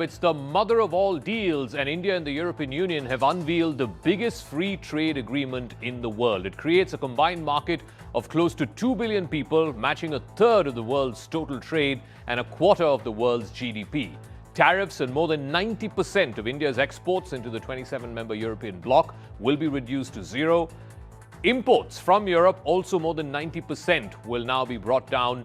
It's the mother of all deals, and India and the European Union have unveiled the biggest free trade agreement in the world. It creates a combined market of close to 2 billion people, matching a third of the world's total trade and a quarter of the world's GDP. Tariffs and more than 90% of India's exports into the 27-member European bloc will be reduced to zero. Imports from Europe, also more than 90%, will now be brought down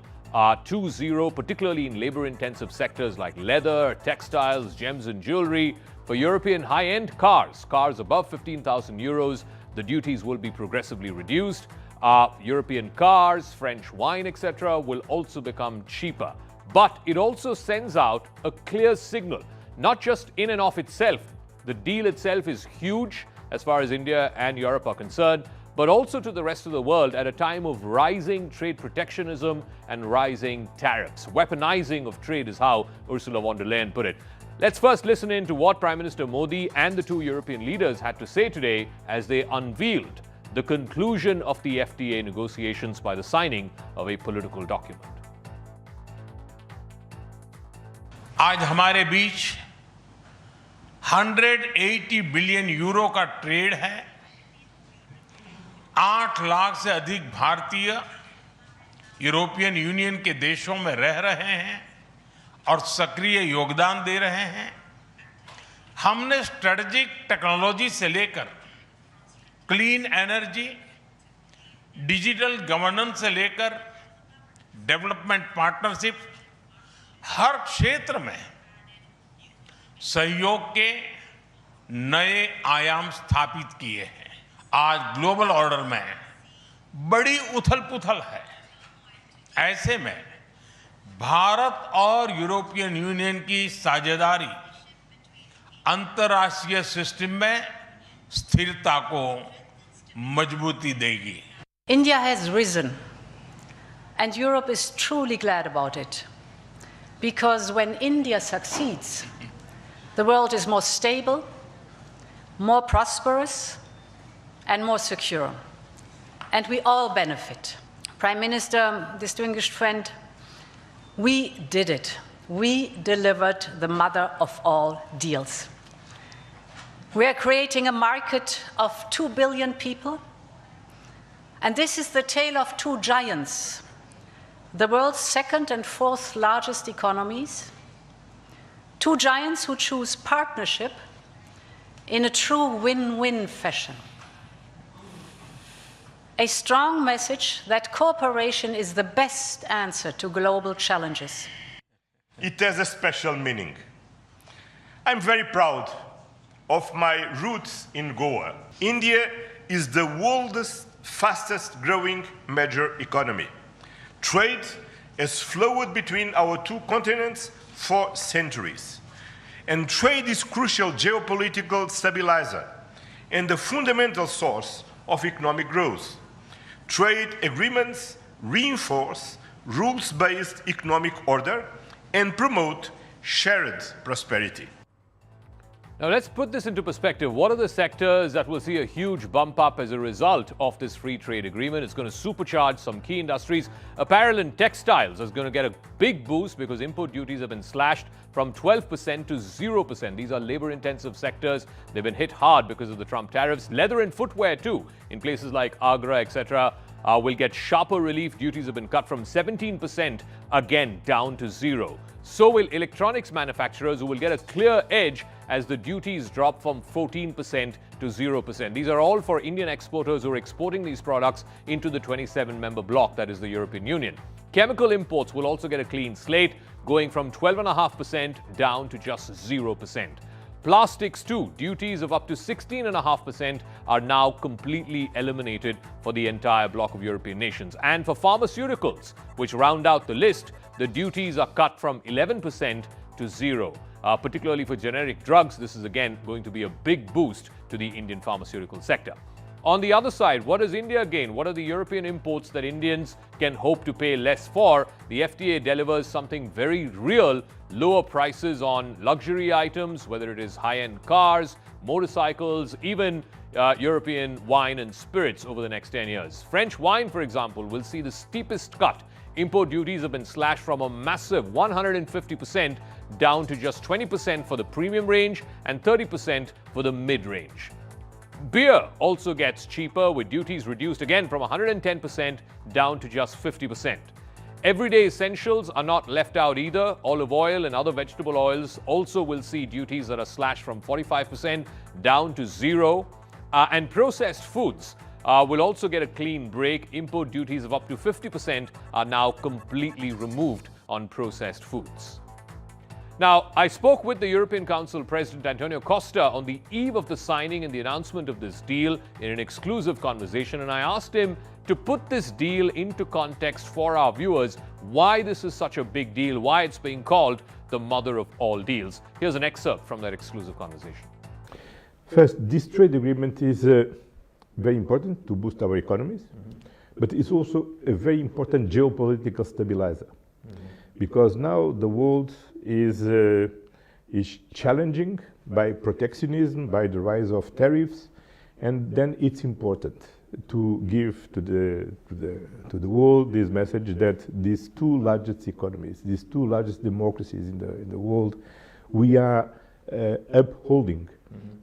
to zero, particularly in labor-intensive sectors like leather, textiles, gems and jewelry. For European high-end cars above 15,000 euros, the duties will be progressively reduced. European cars, French wine, etc. will also become cheaper. But it also sends out a clear signal, not just in and of itself. The deal itself is huge as far as India and Europe are concerned, but also to the rest of the world at a time of rising trade protectionism and rising tariffs. Weaponizing of trade is how Ursula von der Leyen put it. Let's first listen in to what Prime Minister Modi and the two European leaders had to say today as they unveiled the conclusion of the FTA negotiations by the signing of a political document. आज हमारे बीच 180 billion euro का trade है। 8 लाख से अधिक भारतीय European union के देशों में रह रहे हैं और सक्रिय योगदान दे रहे हैं। हमने स्ट्रेटेजिक टेक्नोलॉजी से लेकर क्लीन एनर्जी, डिजिटल गवर्नेंस से लेकर डेवलपमेंट पार्टनरशिप, हर क्षेत्र में सहयोग के नए आयाम स्थापित किए हैं। आज ग्लोबल ऑर्डर में बड़ी उथल-पुथल है। ऐसे में भारत और यूरोपियन यूनियन की साझेदारी अंतर्राष्ट्रीय सिस्टम में स्थिरता को मजबूती देगी। India has risen, and Europe is truly glad about it. Because when India succeeds, the world is more stable, more prosperous, and more secure. And we all benefit. Prime Minister, distinguished friend, we did it. We delivered the mother of all deals. We are creating a market of 2 billion people. And this is the tale of two giants, the world's second and fourth largest economies. Two giants who choose partnership in a true win-win fashion. A strong message that cooperation is the best answer to global challenges. It has a special meaning. I'm very proud of my roots in Goa. India is the world's fastest growing major economy. Trade has flowed between our two continents for centuries. And trade is crucial geopolitical stabilizer and the fundamental source of economic growth. Trade agreements reinforce rules-based economic order and promote shared prosperity. Now let's put this into perspective. What are the sectors that will see a huge bump up as a result of this free trade agreement? It's going to supercharge some key industries. Apparel and textiles is going to get a big boost because import duties have been slashed from 12% to 0%. These are labor-intensive sectors. They've been hit hard because of the Trump tariffs. Leather and footwear too, in places like Agra, etc., will get sharper relief. Duties have been cut from 17% again down to zero. So will electronics manufacturers, who will get a clear edge as the duties drop from 14% to 0%. These are all for Indian exporters who are exporting these products into the 27-member bloc, that is the European Union. Chemical imports will also get a clean slate, going from 12.5% down to just 0%. Plastics too, duties of up to 16.5% are now completely eliminated for the entire bloc of European nations. And for pharmaceuticals, which round out the list, the duties are cut from 11% to zero. Particularly for generic drugs, this is again going to be a big boost to the Indian pharmaceutical sector. On the other side, what does India gain? What are the European imports that Indians can hope to pay less for? The FTA delivers something very real: lower prices on luxury items, whether it is high-end cars, motorcycles, even European wine and spirits over the next 10 years. French wine, for example, will see the steepest cut Import duties have been slashed from a massive 150% down to just 20% for the premium range and 30% for the mid-range. Beer also gets cheaper, with duties reduced again from 110% down to just 50%. Everyday essentials are not left out either. Olive oil and other vegetable oils also will see duties that are slashed from 45% down to zero. And processed foods will also get a clean break. Import duties of up to 50% are now completely removed on processed foods. Now, I spoke with the European Council President Antonio Costa on the eve of the signing and the announcement of this deal in an exclusive conversation, and I asked him to put this deal into context for our viewers, why this is such a big deal, why it's being called the mother of all deals. Here's an excerpt from that exclusive conversation. First, this trade agreement is very important to boost our economies, but it's also a very important geopolitical stabilizer, because now the world is challenging by protectionism, by the rise of tariffs, and then it's important to give to the world this message that these two largest economies, these two largest democracies in the world, we are upholding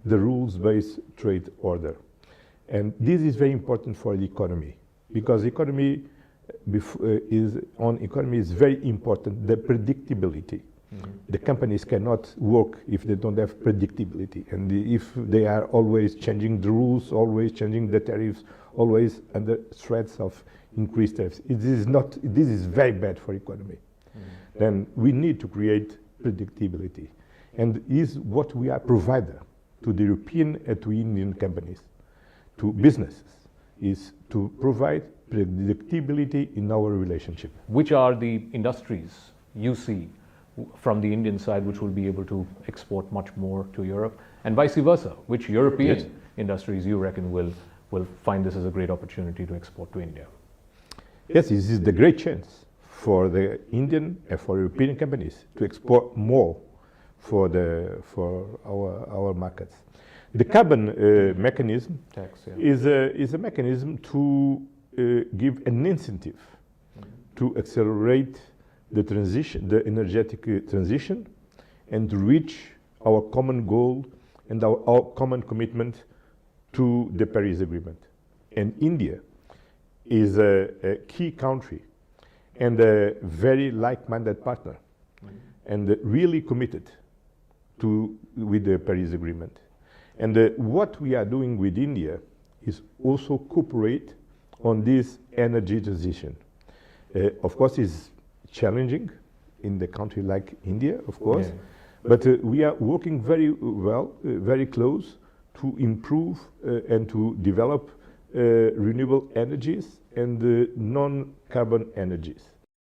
the rules-based trade order. And this is very important for the economy, because economy is very important, the predictability. The companies cannot work if they don't have predictability, and if they are always changing the rules, always changing the tariffs, always under threats of increased tariffs. This is very bad for economy. Then we need to create predictability, and is what we are providing to the European and to Indian companies, to businesses, is to provide predictability in our relationship. Which are the industries you see from the Indian side which will be able to export much more to Europe, and vice versa? Which European industries you reckon will find this as a great opportunity to export to India? Yes, this is the great chance for the Indian and for European companies to export more for our markets. The carbon mechanism Tax, is a mechanism to give an incentive to accelerate the transition, the energetic transition, and to reach our common goal and our common commitment to the Paris Agreement. And India is a key country and a very like-minded partner, and really committed with the Paris Agreement. And what we are doing with India is also cooperate on this energy transition. Of course, it's challenging in the country like India, of course, but we are working very well, very close to improve and to develop renewable energies and non-carbon energies.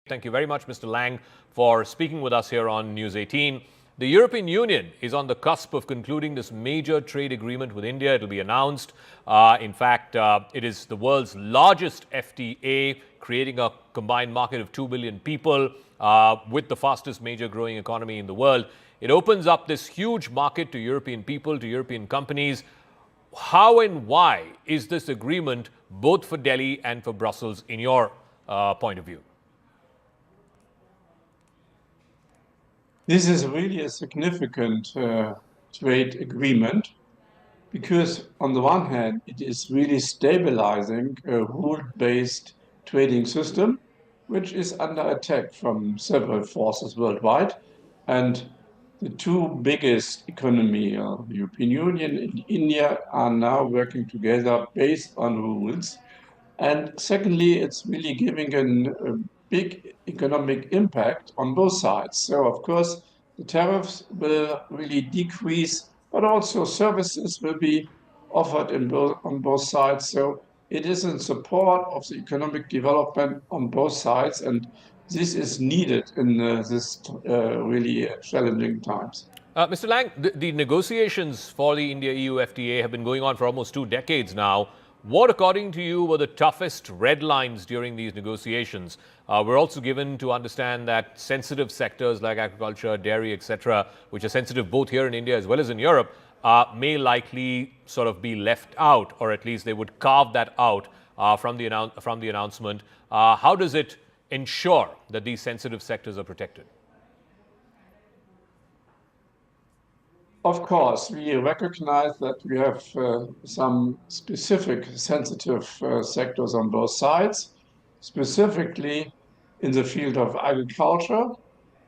Thank you very much, Mr. Lang, for speaking with us here on News 18. The European Union is on the cusp of concluding this major trade agreement with India. It will be announced. In fact, it is the world's largest FTA, creating a combined market of 2 billion people with the fastest major growing economy in the world. It opens up this huge market to European people, to European companies. How and why is this agreement both for Delhi and for Brussels in your point of view? This is really a significant trade agreement, because on the one hand, it is really stabilizing a rule-based trading system, which is under attack from several forces worldwide. And the two biggest economies, the European Union and India, are now working together based on rules. And secondly, it's really giving a big economic impact on both sides. So, of course, the tariffs will really decrease, but also services will be offered on both sides. So it is in support of the economic development on both sides, and this is needed in this really challenging times. Mr. Lang, the negotiations for the India-EU FTA have been going on for almost 2 decades now. What, according to you, were the toughest red lines during these negotiations? We're also given to understand that sensitive sectors like agriculture, dairy, etc., which are sensitive both here in India as well as in Europe, may likely sort of be left out, or at least they would carve that out from the announcement. How does it ensure that these sensitive sectors are protected? Of course, we recognize that we have some specific sensitive sectors on both sides, specifically in the field of agriculture.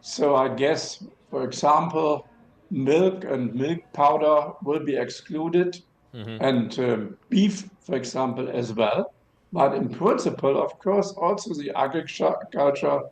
So I guess, for example, milk and milk powder will be excluded, and beef, for example, as well. But in principle, of course, also the agriculture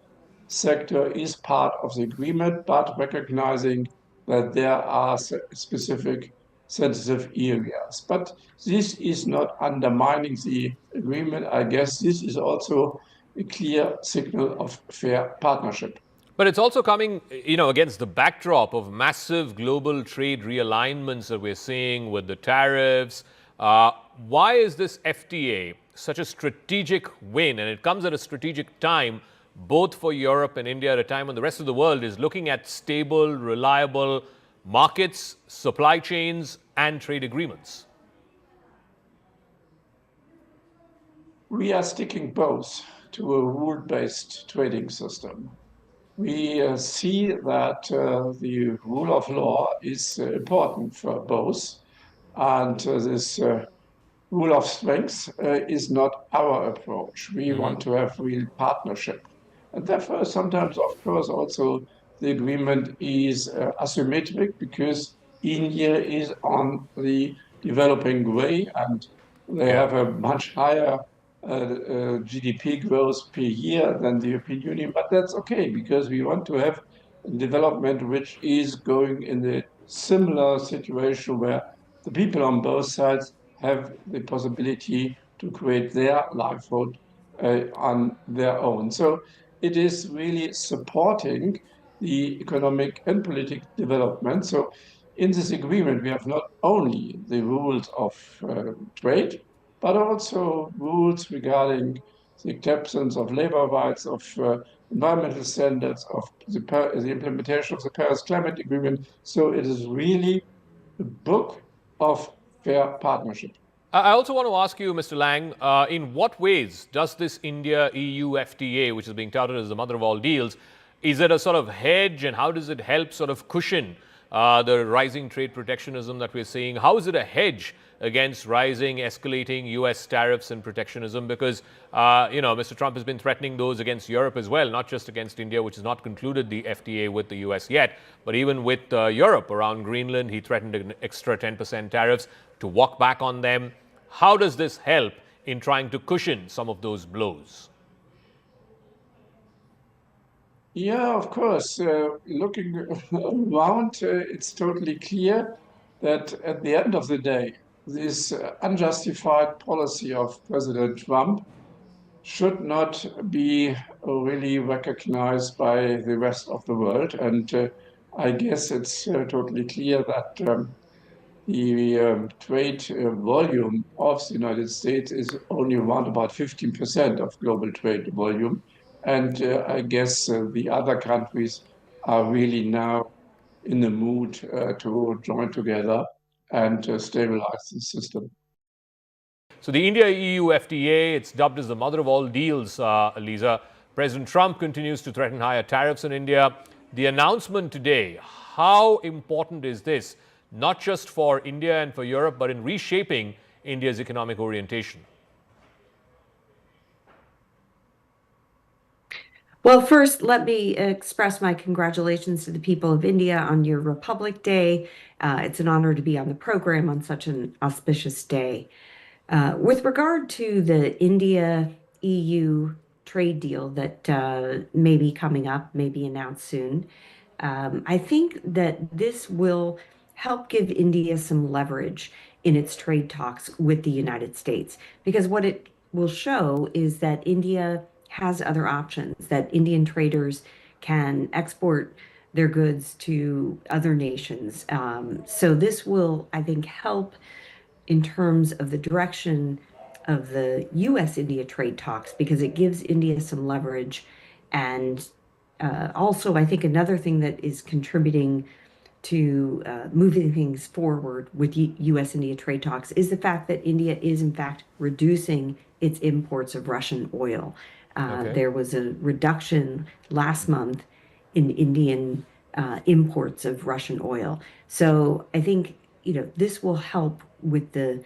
sector is part of the agreement, but recognizing that there are specific sensitive areas. But this is not undermining the agreement. I guess this is also a clear signal of fair partnership. But it's also coming, against the backdrop of massive global trade realignments that we're seeing with the tariffs. Why is this FTA such a strategic win? And it comes at a strategic time, both for Europe and India, at a time when the rest of the world is looking at stable, reliable markets, supply chains, and trade agreements. We are sticking both to a rule-based trading system. We see that the rule of law is important for both, and this rule of strength is not our approach. We want to have real partnership. And therefore, sometimes, of course, also the agreement is asymmetric because India is on the developing way and they have a much higher GDP growth per year than the European Union. But that's okay because we want to have development which is going in a similar situation where the people on both sides have the possibility to create their livelihood on their own. So it is really supporting the economic and political development. So in this agreement, we have not only the rules of trade, but also rules regarding the acceptance of labor rights, of environmental standards, of the implementation of the Paris Climate Agreement. So it is really a book of fair partnership. I also want to ask you, Mr. Lang, in what ways does this India-EU FTA, which is being touted as the mother of all deals, is it a sort of hedge, and how does it help sort of cushion the rising trade protectionism that we're seeing? How is it a hedge against rising, escalating US tariffs and protectionism? Because, Mr. Trump has been threatening those against Europe as well, not just against India, which has not concluded the FTA with the US yet, but even with Europe around Greenland, he threatened an extra 10% tariffs to walk back on them. How does this help in trying to cushion some of those blows? Yeah, of course. Looking around, it's totally clear that at the end of the day, this unjustified policy of President Trump should not be really recognized by the rest of the world. And I guess it's totally clear that the trade volume of the United States is only around about 15% of global trade volume. And I guess the other countries are really now in the mood to join together and stabilize the system. So the India-EU FTA, it's dubbed as the mother of all deals, Lisa. President Trump continues to threaten higher tariffs on India. The announcement today, how important is this, not just for India and for Europe, but in reshaping India's economic orientation? Well, first, let me express my congratulations to the people of India on your Republic Day. It's an honor to be on the program on such an auspicious day. With regard to the India-EU trade deal that may be coming up, may be announced soon, I think that this will help give India some leverage in its trade talks with the United States, because what it will show is that India has other options, that Indian traders can export their goods to other nations. So this will, I think, help in terms of the direction of the US-India trade talks, because it gives India some leverage. And also, I think another thing that is contributing to moving things forward with US-India trade talks is the fact that India is, in fact, reducing its imports of Russian oil. There was a reduction last month in Indian imports of Russian oil. So I think, this will help with the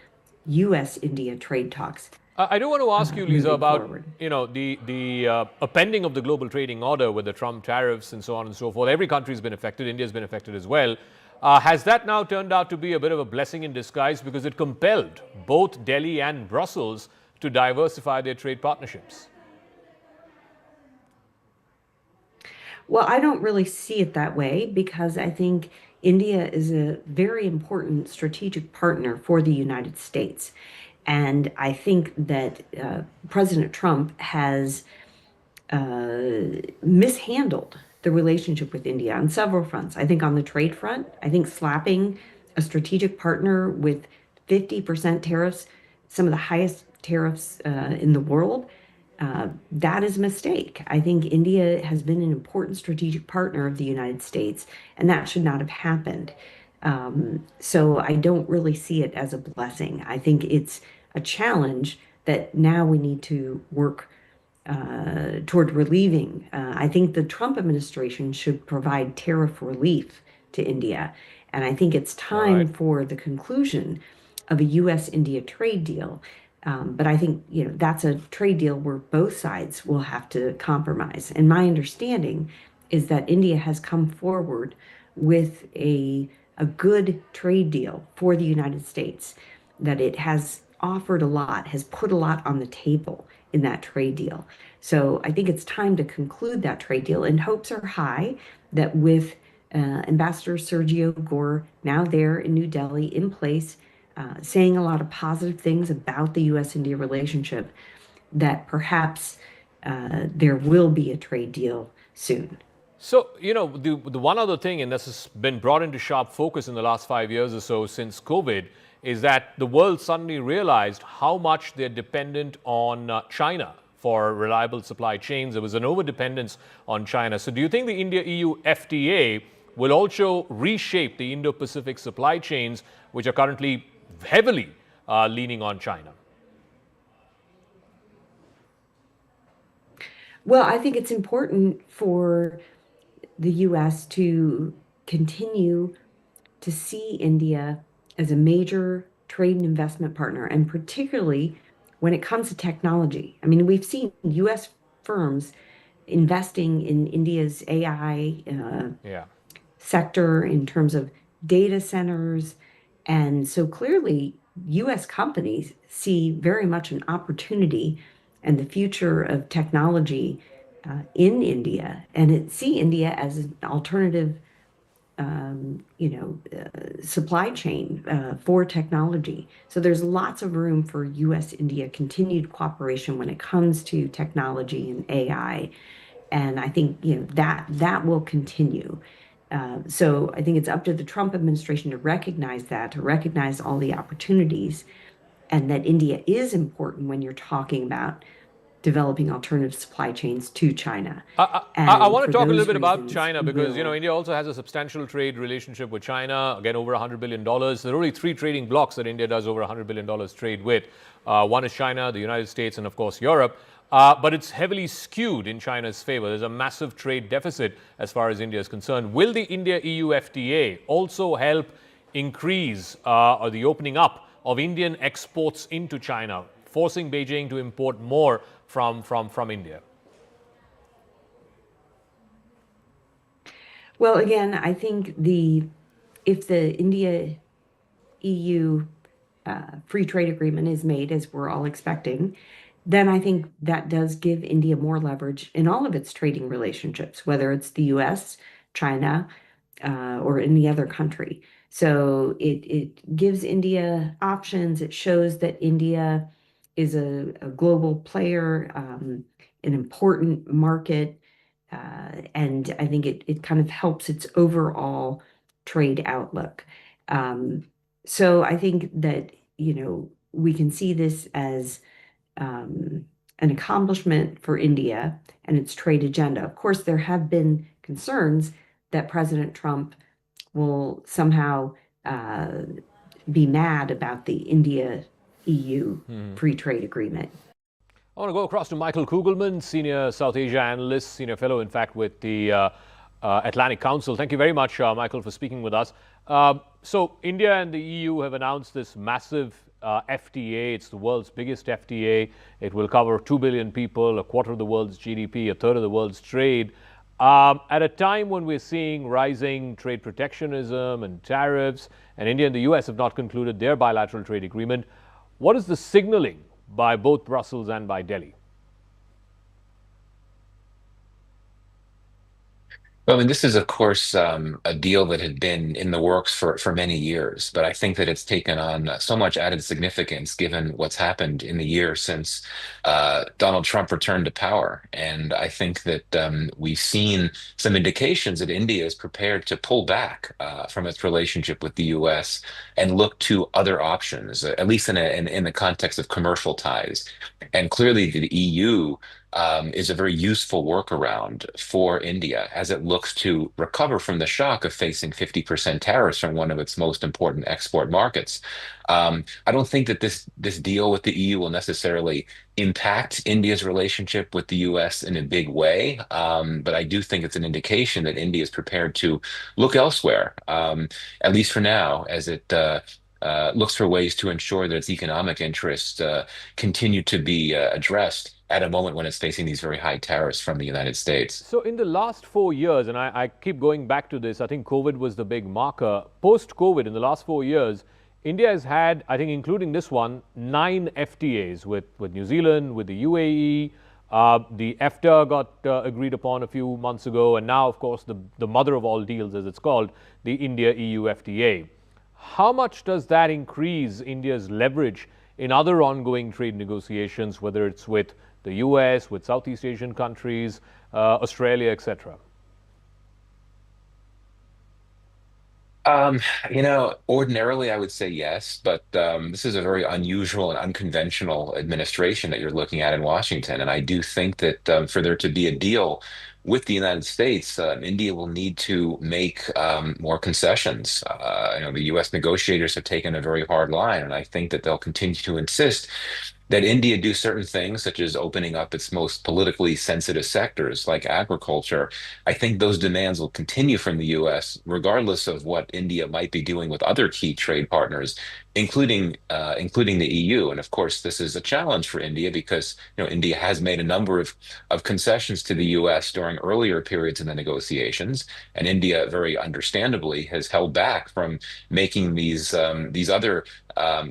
U.S.-India trade talks. I do want to ask you, Lisa, about forward. the appending of the global trading order with the Trump tariffs and so on and so forth. Every country has been affected. India's been affected as well. Has that now turned out to be a bit of a blessing in disguise because it compelled both Delhi and Brussels to diversify their trade partnerships? Well, I don't really see it that way because I think India is a very important strategic partner for the United States. And I think that President Trump has mishandled the relationship with India on several fronts. I think on the trade front, I think slapping a strategic partner with 50% tariffs, some of the highest tariffs in the world, that is a mistake. I think India has been an important strategic partner of the United States, and that should not have happened. So I don't really see it as a blessing. I think it's a challenge that now we need to work toward relieving. I think the Trump administration should provide tariff relief to India. And I think it's time for the conclusion of a U.S.-India trade deal. But I think, that's a trade deal where both sides will have to compromise. And my understanding is that India has come forward with a good trade deal for the United States, that it has offered a lot, has put a lot on the table in that trade deal. So I think it's time to conclude that trade deal, and hopes are high that with Ambassador Sergio Gore now there in New Delhi in place, saying a lot of positive things about the U.S.-India relationship, that perhaps there will be a trade deal soon. So, the one other thing, and this has been brought into sharp focus in the last 5 years or so since COVID, is that the world suddenly realized how much they're dependent on China for reliable supply chains. There was an over-dependence on China. So do you think the India-EU FTA will also reshape the Indo-Pacific supply chains, which are currently heavily leaning on China? Well, I think it's important for the U.S. to continue to see India as a major trade and investment partner, and particularly when it comes to technology. I mean, we've seen U.S. firms investing in India's AI sector in terms of data centers. And so clearly, U.S. companies see very much an opportunity and the future of technology in India, and see India as an alternative, supply chain for technology. So there's lots of room for U.S.-India continued cooperation when it comes to technology and AI, and I think that will continue. So I think it's up to the Trump administration to recognize that, to recognize all the opportunities, and that India is important when you're talking about developing alternative supply chains to China. I want to talk a little bit about China because, India also has a substantial trade relationship with China, again, over $100 billion. There are only 3 trading blocks that India does over $100 billion trade with. One is China, the United States, and of course, Europe. But it's heavily skewed in China's favor. There's a massive trade deficit as far as India is concerned. Will the India-EU FTA also help increase or the opening up of Indian exports into China, forcing Beijing to import more from India? Well, again, I think if the India-EU free trade agreement is made, as we're all expecting, then I think that does give India more leverage in all of its trading relationships, whether it's the U.S., China, or any other country. So it gives India options. It shows that India is a global player, an important market, and I think it kind of helps its overall trade outlook. So I think that, we can see this as an accomplishment for India and its trade agenda. Of course, there have been concerns that President Trump will somehow be mad about the India-EU free trade agreement. I want to go across to Michael Kugelman, Senior South Asia Analyst, Senior Fellow, in fact, with the Atlantic Council. Thank you very much, Michael, for speaking with us. So India and the EU have announced this massive FTA. It's the world's biggest FTA. It will cover 2 billion people, a quarter of the world's GDP, a third of the world's trade. At a time when we're seeing rising trade protectionism and tariffs, and India and the US have not concluded their bilateral trade agreement, what is the signaling by both Brussels and by Delhi? Well, I mean, this is, of course, a deal that had been in the works for many years, but I think that it's taken on so much added significance given what's happened in the year since Donald Trump returned to power. And I think that we've seen some indications that India is prepared to pull back from its relationship with the U.S. and look to other options, at least in the context of commercial ties. And clearly, the EU is a very useful workaround for India as it looks to recover from the shock of facing 50% tariffs from one of its most important export markets. I don't think that this deal with the EU will necessarily impact India's relationship with the US in a big way, but I do think it's an indication that India is prepared to look elsewhere, at least for now, as it looks for ways to ensure that its economic interests continue to be addressed at a moment when it's facing these very high tariffs from the United States. So in the last 4 years, and I keep going back to this, I think COVID was the big marker. Post-COVID, in the last 4 years, India has had, I think including this one, 9 FTAs with New Zealand, with the UAE. The EFTA got agreed upon a few months ago, and now, of course, the mother of all deals, as it's called, the India-EU FTA. How much does that increase India's leverage in other ongoing trade negotiations, whether it's with the US, with Southeast Asian countries, Australia, etc.? Ordinarily I would say yes, but this is a very unusual and unconventional administration that you're looking at in Washington. And I do think that for there to be a deal with the United States, India will need to make more concessions. The U.S. negotiators have taken a very hard line, and I think that they'll continue to insist that India do certain things, such as opening up its most politically sensitive sectors like agriculture. I think those demands will continue from the US, regardless of what India might be doing with other key trade partners, including the EU. And of course, this is a challenge for India because India has made a number of concessions to the US during earlier periods in the negotiations, and India very understandably has held back from making these other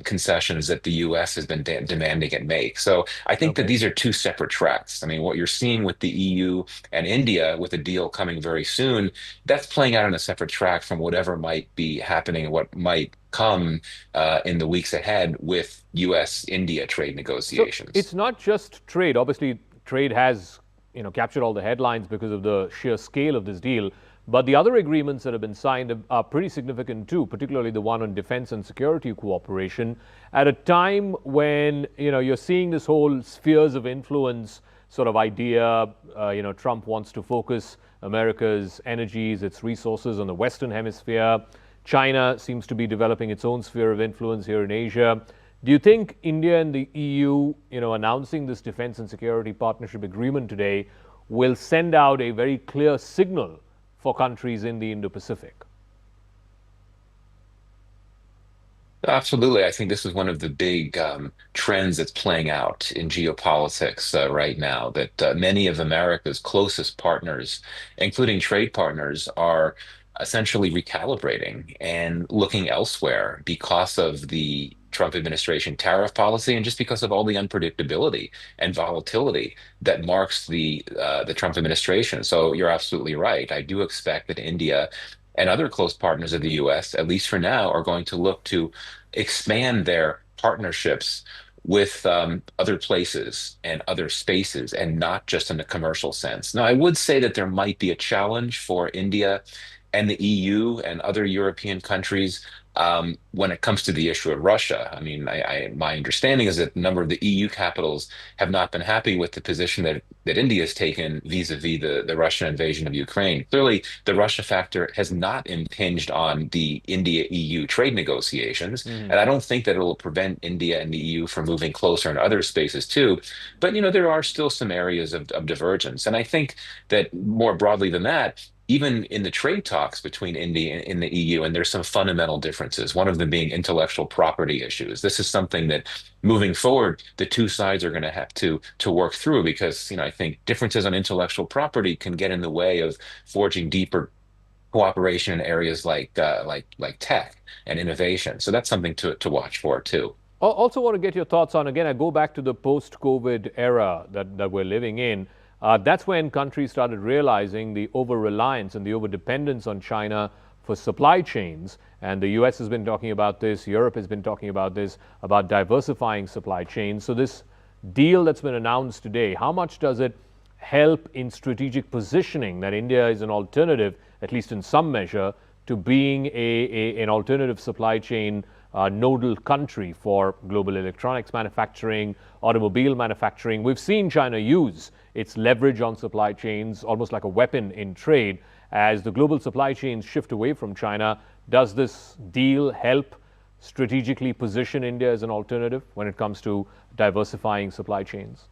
concessions that the U.S. has been demanding it make. So I think that these are two separate tracks. I mean, what you're seeing with the EU and India with a deal coming very soon, that's playing out on a separate track from whatever might be happening and what might come in the weeks ahead with U.S.-India trade negotiations. So it's not just trade. Obviously, trade has captured all the headlines because of the sheer scale of this deal. But the other agreements that have been signed are pretty significant too, particularly the one on defense and security cooperation, at a time when you're seeing this whole spheres of influence sort of idea. Trump wants to focus America's energies, its resources on the Western Hemisphere. China seems to be developing its own sphere of influence here in Asia. Do you think India and the EU, announcing this defense and security partnership agreement today, will send out a very clear signal for countries in the Indo-Pacific? Absolutely. I think this is one of the big trends that's playing out in geopolitics right now, that many of America's closest partners, including trade partners, are essentially recalibrating and looking elsewhere because of the Trump administration tariff policy and just because of all the unpredictability and volatility that marks the Trump administration. So you're absolutely right. I do expect that India and other close partners of the U.S., at least for now, are going to look to expand their partnerships with other places and other spaces, and not just in a commercial sense. Now, I would say that there might be a challenge for India and the EU and other European countries when it comes to the issue of Russia. I mean, my understanding is that a number of the EU capitals have not been happy with the position that India has taken vis-a-vis the Russian invasion of Ukraine. Clearly, the Russia factor has not impinged on the India-EU trade negotiations, and I don't think that it will prevent India and the EU from moving closer in other spaces too. But there are still some areas of divergence, and I think that more broadly than that, even in the trade talks between India and the EU, and there's some fundamental differences, one of them being intellectual property issues. This is something that moving forward, the two sides are going to have to work through because, I think differences on intellectual property can get in the way of forging deeper cooperation in areas like tech and innovation. So that's something to watch for too. Also want to get your thoughts on, again, I go back to the post-COVID era that we're living in. That's when countries started realizing the over-reliance and the over-dependence on China for supply chains. And the US has been talking about this, Europe has been talking about this, about diversifying supply chains. So this deal that's been announced today, how much does it help in strategic positioning that India is an alternative, at least in some measure, to being an alternative supply chain nodal country for global electronics manufacturing, automobile manufacturing? We've seen China use its leverage on supply chains almost like a weapon in trade. As the global supply chains shift away from China, does this deal help strategically position India as an alternative when it comes to diversifying supply chains?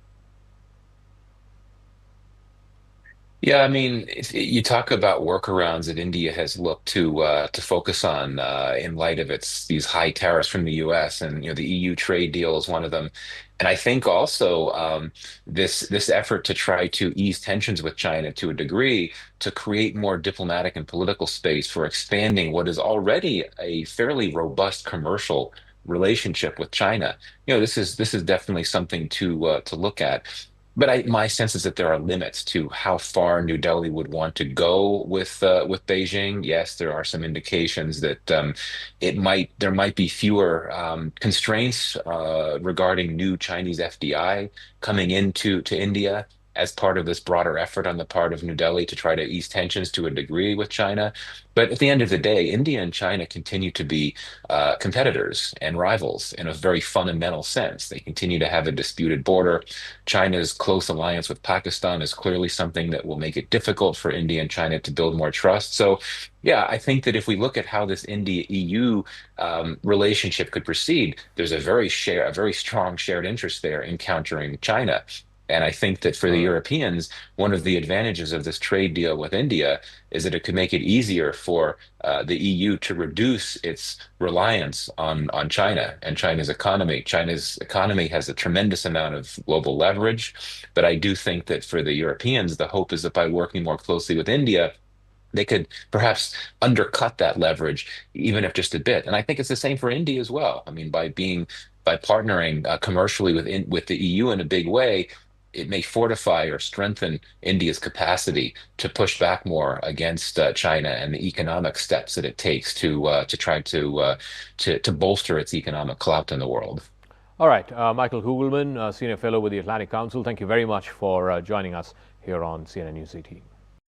Yeah, I mean, you talk about workarounds that India has looked to focus on in light of these high tariffs from the U.S. and the EU trade deal is one of them, and I think also this effort to try to ease tensions with China to a degree to create more diplomatic and political space for expanding what is already a fairly robust commercial relationship with China. This is definitely something to look at. But my sense is that there are limits to how far New Delhi would want to go with Beijing. Yes, there are some indications that there might be fewer constraints regarding new Chinese FDI coming to India as part of this broader effort on the part of New Delhi to try to ease tensions to a degree with China. But at the end of the day, India and China continue to be competitors and rivals in a very fundamental sense. They continue to have a disputed border. China's close alliance with Pakistan is clearly something that will make it difficult for India and China to build more trust. So, yeah, I think that if we look at how this India-EU relationship could proceed, there's a very strong shared interest there in countering China. And I think that for the Europeans, one of the advantages of this trade deal with India is that it could make it easier for the EU to reduce its reliance on China and China's economy. China's economy has a tremendous amount of global leverage, but I do think that for the Europeans, the hope is that by working more closely with India, they could perhaps undercut that leverage, even if just a bit. And I think it's the same for India as well. I mean, by partnering commercially with the EU in a big way, it may fortify or strengthen India's capacity to push back more against China and the economic steps that it takes to try to bolster its economic clout in the world. All right, Michael Kugelman, Senior Fellow with the Atlantic Council, thank you very much for joining us here on CNN News 18.